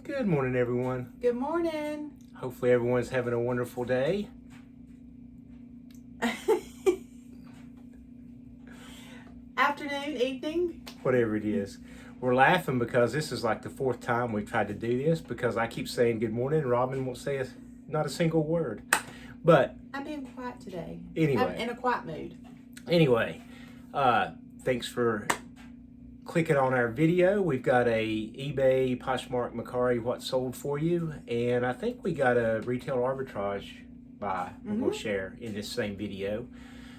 Good morning, everyone. Good morning. Hopefully everyone's having a wonderful day. Afternoon, evening. Whatever it is. We're laughing because this is like the fourth time we've tried to do this because I keep saying good morning and Robin won't say not a single word. But I'm being quiet today. Anyway. I'm in a quiet mood. Anyway, thanks for clicking on our video. We've got a eBay, Poshmark, Mercari, what sold for you, and I think we got a retail arbitrage buy we'll share in this same video.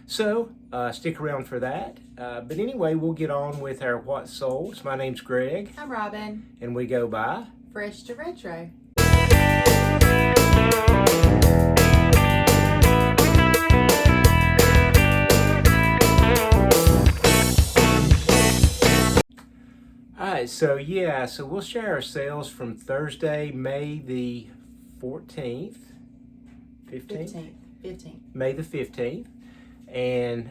So stick around for that. But anyway, we'll get on with our what sold. So my name's Greg. I'm Robin. And we go by Fresh to Retro. Alright, so we'll share our sales from Thursday, May the 14th. 15th? 15th. May the 15th. And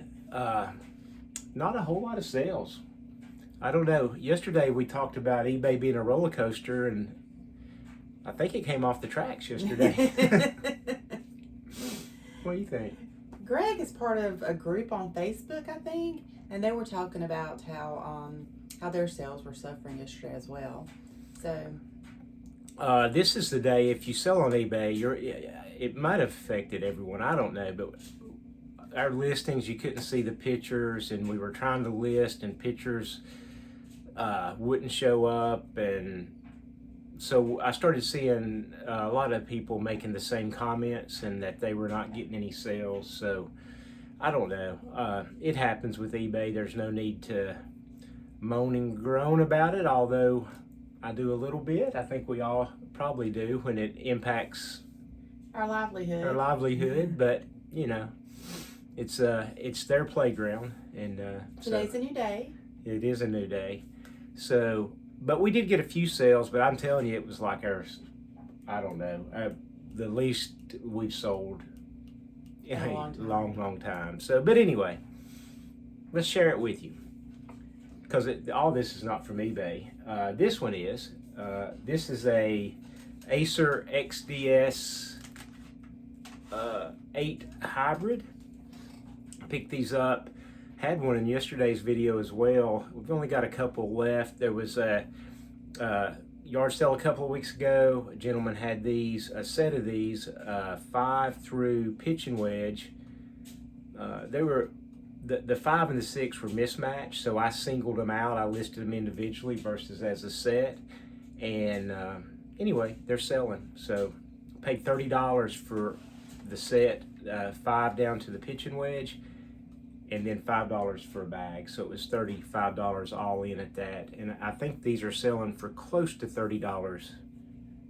not a whole lot of sales. I don't know. Yesterday we talked about eBay being a roller coaster, and I think it came off the tracks yesterday. What do you think? Greg is part of a group on Facebook, I think, and they were talking about how their sales were suffering yesterday as well. So this is the day if you sell on eBay, it might have affected everyone. I don't know, but our listings, you couldn't see the pictures, and we were trying to list, and pictures wouldn't show up, and so I started seeing a lot of people making the same comments and that they were not getting any sales. So I don't know. It happens with eBay. There's no need to moan and groan about it, although I do a little bit. I think we all probably do when it impacts our livelihood. But you know, it's their playground, and today's a new day. It is a new day. So, but we did get a few sales, but I'm telling you, it was like I don't know, the least we've sold in a long time. So, but anyway, let's share it with you, because all this is not from eBay. This one is. This is a Acer XDS 8 hybrid. I picked these up. Had one in yesterday's video as well. We've only got a couple left. There was a yard sale a couple of weeks ago. A gentleman had a set of these, 5 through pitch and wedge. They were the 5 and the 6 were mismatched, so I singled them out. I listed them individually versus as a set. And anyway, they're selling. So I paid $30 for the set, 5 down to the pitch and wedge, and then $5 for a bag. So it was $35 all in at that. And I think these are selling for close to $30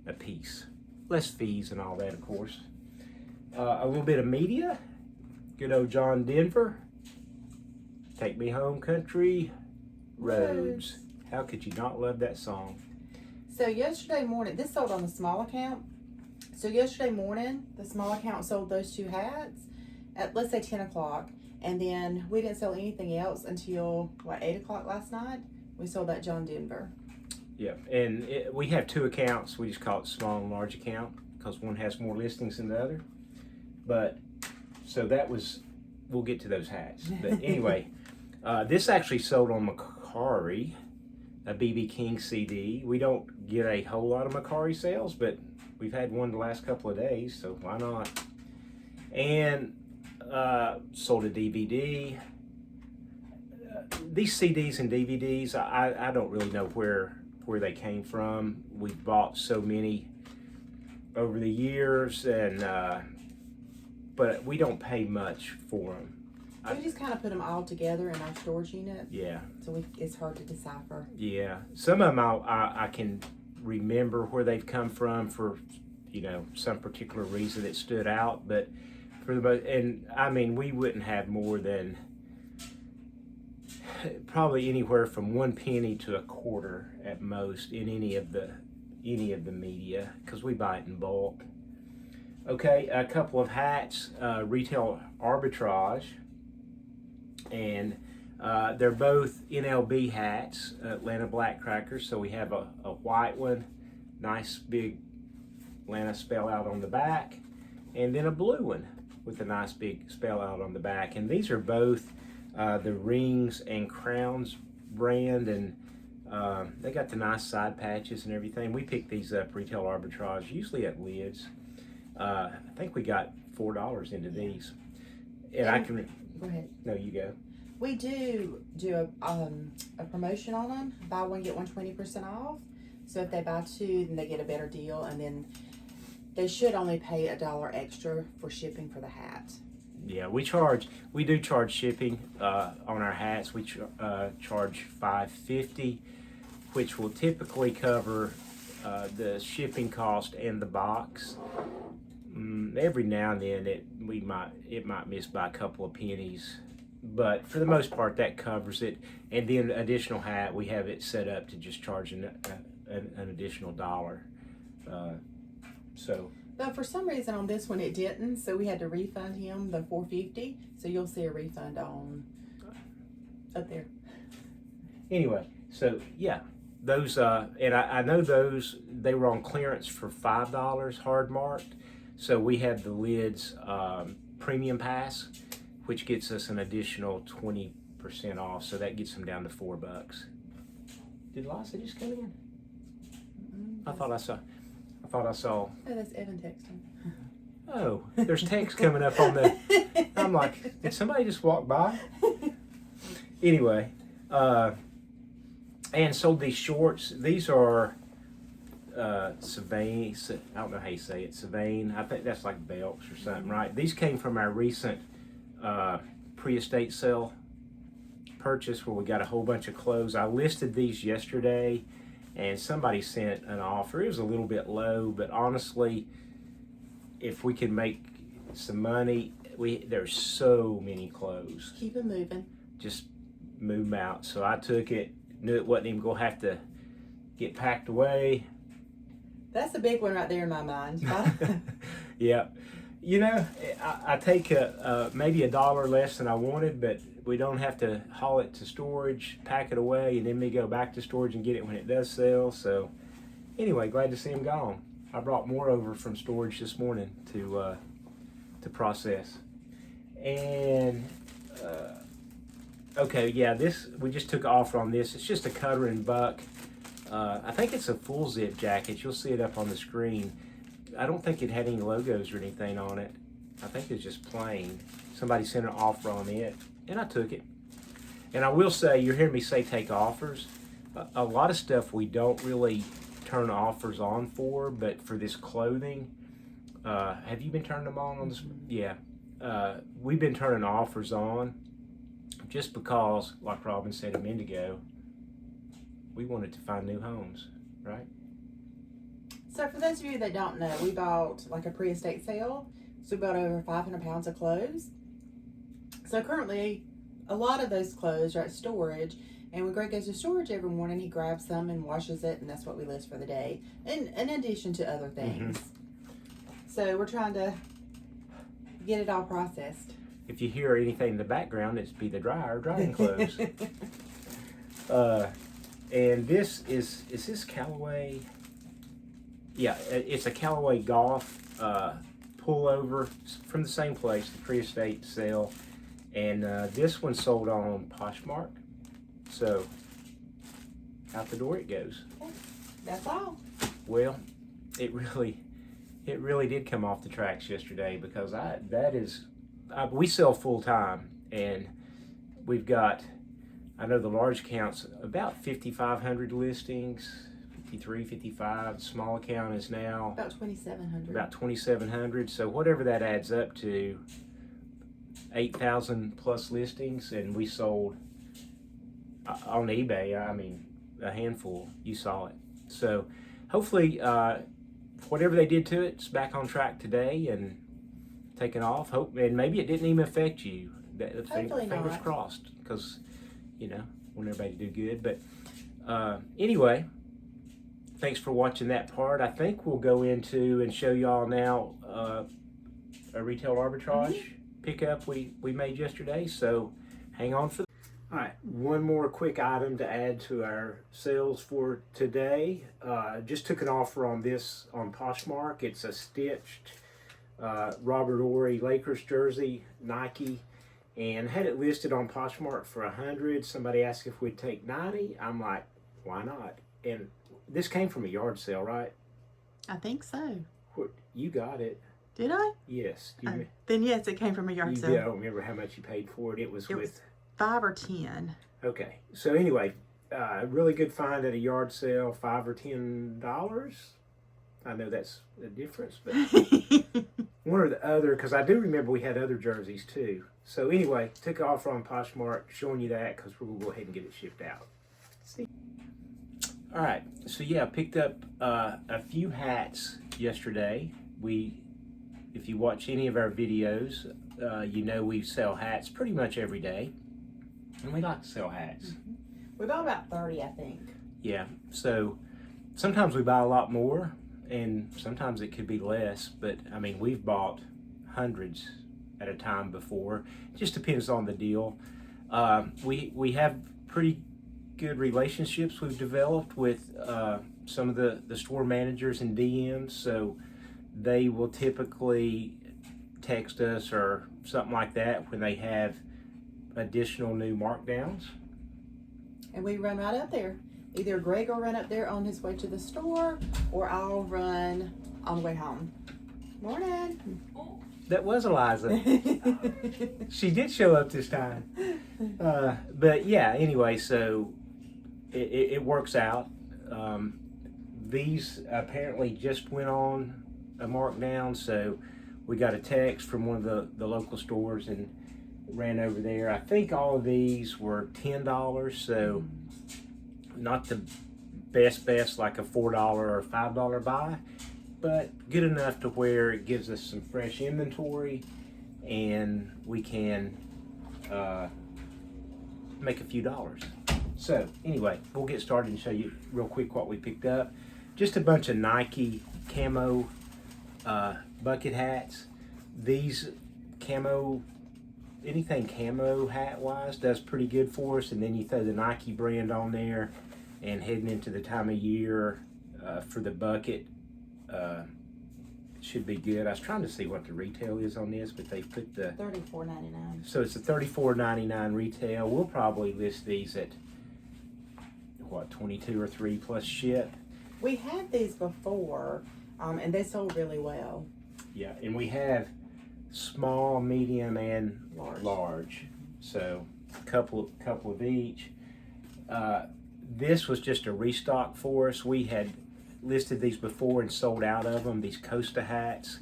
a piece. Less fees and all that, of course. A little bit of media. Good old John Denver. Take Me Home, Country Roads. How could you not love that song? So yesterday morning, this sold on the small account. So yesterday morning, the small account sold those 2 hats at, let's say, 10 o'clock. And then we didn't sell anything else until, 8 o'clock last night? We sold that John Denver. Yeah, and we have 2 accounts. We just call it small and large account because one has more listings than the other. But, so that was, we'll get to those hats. But anyway, this actually sold on Mercari, a BB King CD. We don't get a whole lot of Mercari sales, but we've had one the last couple of days, so why not? And sold a DVD. These CDs and DVDs, I don't really know where they came from. We've bought so many over the years, and but we don't pay much for them. We just kind of put them all together in our storage unit. Yeah. So it's hard to decipher. Yeah. Some of them I can remember where they've come from for, some particular reason that stood out, but for the most, and I mean, we wouldn't have more than probably anywhere from 1 penny to a quarter at most in any of the media, because we buy it in bulk. Okay, a couple of hats, retail arbitrage, and they're both NLB hats, Atlanta Black Crackers. So we have a white one, nice big Atlanta spell out on the back, and then a blue one with a nice big spell out on the back. And these are both the Rings and Crowns brand, and they got the nice side patches and everything. We picked these up retail arbitrage, usually at Lids. I think we got $4 into these. And I can... Go ahead. No, you go. We do a promotion on them. Buy one, get one 20% off. So if they buy two, then they get a better deal. And then they should only pay $1 extra for shipping for the hat. Yeah, we do charge shipping on our hats. We charge $5.50, which will typically cover the shipping cost and the box. Every now and then it might miss by a couple of pennies, but for the most part that covers it. And then additional hat, we have it set up to just charge an additional $1. But for some reason on this one it didn't, so we had to refund him the $4.50. So you'll see a refund on up there. Anyway, so yeah, those and I know those, they were on clearance for $5 hard marked. So we have the Lids premium pass, which gets us an additional 20% off. So that gets them down to $4. Did Lisa just come in? I thought I saw. Oh, that's Evan texting. Oh, there's text coming up on the. I'm like, did somebody just walk by? Anyway, and sold these shorts. These are Savane. I don't know how you say it. Savane. I think that's like belts or something, right? These came from our recent pre-estate sale purchase where we got a whole bunch of clothes. I listed these yesterday, and somebody sent an offer. It was a little bit low, but honestly, if we can make some money, there's so many clothes. Keep them moving. Just move them out. So I took it, knew it wasn't even gonna have to get packed away. That's a big one right there in my mind. Yeah. You know, I take maybe $1 less than I wanted, but we don't have to haul it to storage, pack it away, and then me go back to storage and get it when it does sell. So anyway, glad to see them gone. I brought more over from storage this morning to process. And okay, yeah, this, we just took an offer on this. It's just a cutter and buck. I think it's a full zip jacket. You'll see it up on the screen. I don't think it had any logos or anything on it. I think it's just plain. Somebody sent an offer on it, and I took it. And I will say, you're hearing me say take offers. A lot of stuff we don't really turn offers on for, but for this clothing, have you been turning them on this? Yeah. We've been turning offers on just because, like Robin said a minute ago, we wanted to find new homes, right? So for those of you that don't know, we bought like a pre-estate sale. So we bought over 500 pounds of clothes. So currently, a lot of those clothes are at storage. And when Greg goes to storage every morning, he grabs them and washes it, and that's what we list for the day, in addition to other things. So we're trying to get it all processed. If you hear anything in the background, it's be the dryer drying clothes. And this is this Callaway? Yeah, it's a Callaway Golf pullover from the same place, the pre-estate sale. And this one sold on Poshmark. So out the door it goes. That's all. Well, it really did come off the tracks yesterday, because we sell full time, and we've got, I know the large account's about 5,500 listings, 53, 55. Small account is now about 2,700. About 2,700. So whatever that adds up to, 8,000 plus listings, and we sold on eBay, I mean, a handful. You saw it. So hopefully, whatever they did to it, it's back on track today and taking off. And maybe it didn't even affect you. Hopefully fingers not. crossed, because want everybody to do good. But anyway, thanks for watching that part. I think we'll go into and show y'all now a retail arbitrage pickup we made yesterday. So hang on for. All right, one more quick item to add to our sales for today. Just took an offer on this on Poshmark. It's a stitched Robert Horry Lakers jersey, Nike, and had it listed on Poshmark for 100. Somebody asked if we'd take 90. I'm like, why not? And this came from a yard sale, right? I think so. You got it. Did I? Yes. Then yes, it came from a yard sale. I don't remember how much you paid for it. It was 5 or 10. Okay. So anyway, really good find at a yard sale, $5 or $10. I know that's a difference, but one or the other, because I do remember we had other jerseys too. So anyway, took an offer on Poshmark, showing you that because we're going to go ahead and get it shipped out. See. All right. So yeah, I picked up a few hats yesterday. If you watch any of our videos, you know we sell hats pretty much every day. And we like to sell hats. Mm-hmm. We bought about 30, I think. Yeah. So sometimes we buy a lot more, and sometimes it could be less. But I mean, we've bought hundreds at a time before. It just depends on the deal. We have pretty good relationships we've developed with some of the store managers and DMs. So they will typically text us or something like that when they have additional new markdowns. And we run right up there. Either Greg will run up there on his way to the store, or I'll run on the way home. Morning. That was Eliza. She did show up this time. But yeah, anyway, so it works out. These apparently just went on a markdown, so we got a text from one of the local stores and ran over there. I think all of these were $10, so not the best like a $4 or $5 buy, but good enough to where it gives us some fresh inventory and we can make a few dollars. So anyway, we'll get started and show you real quick what we picked up. Just a bunch of Nike camo bucket hats. These anything camo hat wise does pretty good for us, and then you throw the Nike brand on there, and heading into the time of year for the bucket, it should be good. I was trying to see what the retail is on this, but they put the $34.99. So it's a $34.99 retail. We'll probably list these at what, 22 or 3 plus ship. We had these before, and they sold really well. Yeah, and we have small, medium, and large. So a couple of each. This was just a restock for us. We had listed these before and sold out of them, these Costa hats,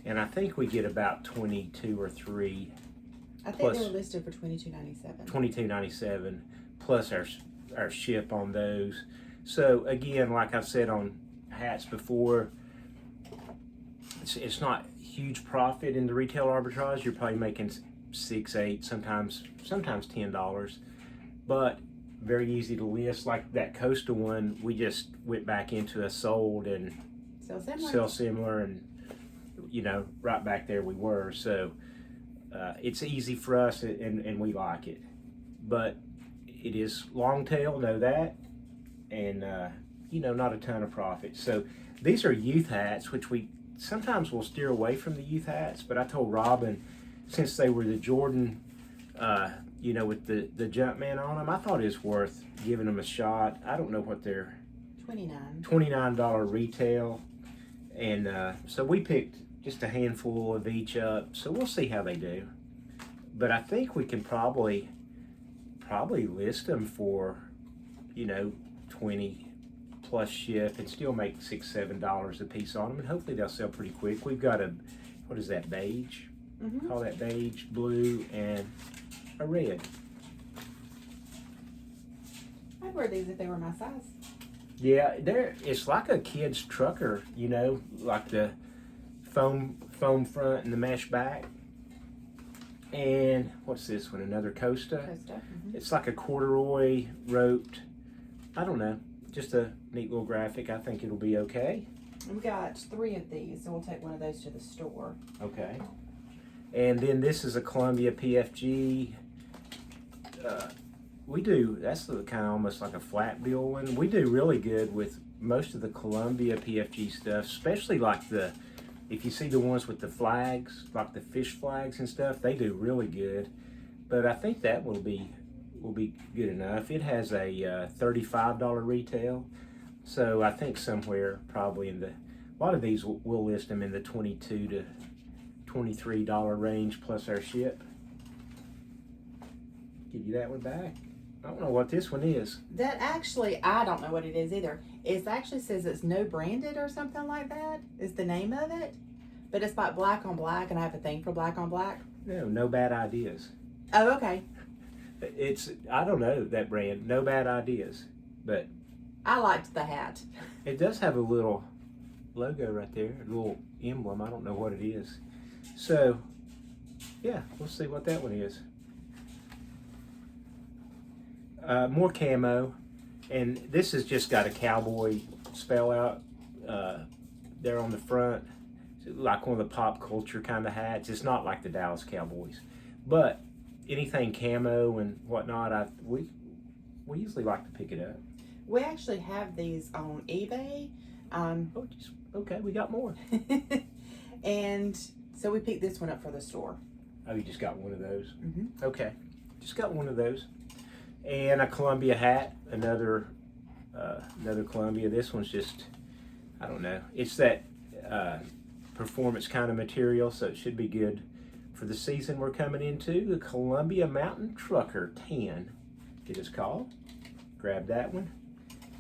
and I think we get about 22 or 3. I think they were listed for $22.97. $22.97 plus our ship on those. So again, like I said on hats before, it's not huge profit in the retail arbitrage. You're probably making $6, $8, sometimes $10, but very easy to list. Like that Costa one, we just went back into a sold and sell similar, and right back there we were. So it's easy for us, and we like it. But it is long tail, know that, and not a ton of profit. So these are youth hats, which we sometimes will steer away from the youth hats, but I told Robin, since they were the Jordan, with the Jumpman on them, I thought it was worth giving them a shot. I don't know what they're $29 retail, and so we picked just a handful of each up. So we'll see how they do, but I think we can probably list them for 20 plus ship and still make $6-7 a piece on them, and hopefully they'll sell pretty quick. We've got what is that, beige? Mm-hmm. Call that beige, blue, and a red. I'd wear these if they were my size. Yeah, it's like a kid's trucker, like the foam front and the mesh back. And what's this one? Another Costa. Mm-hmm. It's like a corduroy roped. I don't know. Just a neat little graphic. I think it'll be okay. We've got 3 of these, so we'll take one of those to the store. Okay. And then this is a Columbia PFG we do, that's the kind of almost like a flat bill one. We do really good with most of the Columbia PFG stuff, especially like if you see the ones with the flags, like the fish flags and stuff, they do really good. But I think that will be good enough. It has a $35 retail, so I think somewhere probably a lot of these we'll list them in the $22 to $23 range plus our ship. Give you that one back. I don't know what this one is. That actually, I don't know what it is either. It actually says it's no branded or something like that is the name of it. But it's like black on black, and I have a thing for black on black. No bad ideas. Oh, okay. I don't know that brand, No Bad Ideas, but I liked the hat. it does have a little logo right there, a little emblem. I don't know what it is. So, yeah, we'll see what that one is. More camo, and this has just got a cowboy spell out there on the front, like one of the pop culture kind of hats. It's not like the Dallas Cowboys, but anything camo and whatnot, we usually like to pick it up. We actually have these on eBay. Okay, we got more. And so we picked this one up for the store. Oh, you just got one of those? Mm-hmm. Okay, just got one of those. And a Columbia hat, another Columbia. This one's just, I don't know. It's that performance kind of material, so it should be good for the season we're coming into. The Columbia Mountain Trucker Tan, it is called. Grab that one.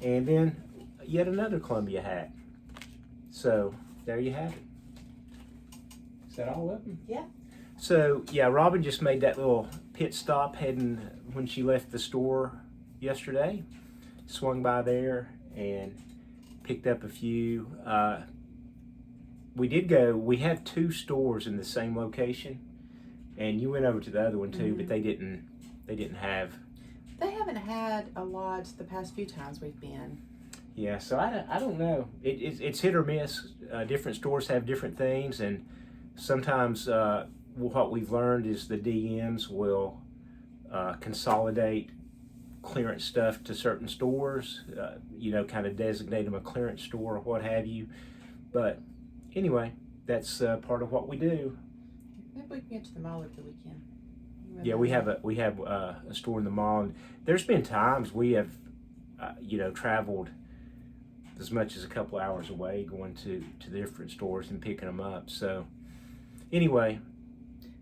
And then yet another Columbia hat. So there you have it. Is that all of them? Yeah. So yeah, Robin just made that little pit stop heading when she left the store yesterday. Swung by there and picked up a few. We have two stores in the same location, and you went over to the other one too, but they didn't have. They haven't had a lot the past few times we've been. Yeah, so I don't know. It's hit or miss. Different stores have different things, and sometimes what we've learned is the DMs will consolidate clearance stuff to certain stores, kind of designate them a clearance store or what have you. But anyway, that's part of what we do. Maybe we can get to the mall over the weekend. Yeah, we have a store in the mall, and there's been times we have, traveled as much as a couple hours away, going to different stores and picking them up. So anyway,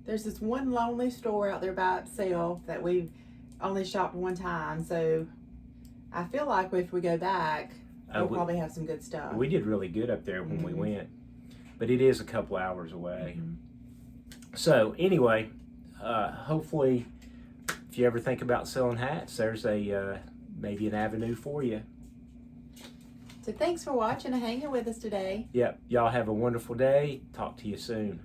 there's this one lonely store out there by itself that we've only shopped one time. So I feel like if we go back, we'll probably have some good stuff. We did really good up there when we went, but it is a couple hours away. So anyway, hopefully, if you ever think about selling hats, there's maybe an avenue for you. So thanks for watching and hanging with us today. Yep. Y'all have a wonderful day. Talk to you soon.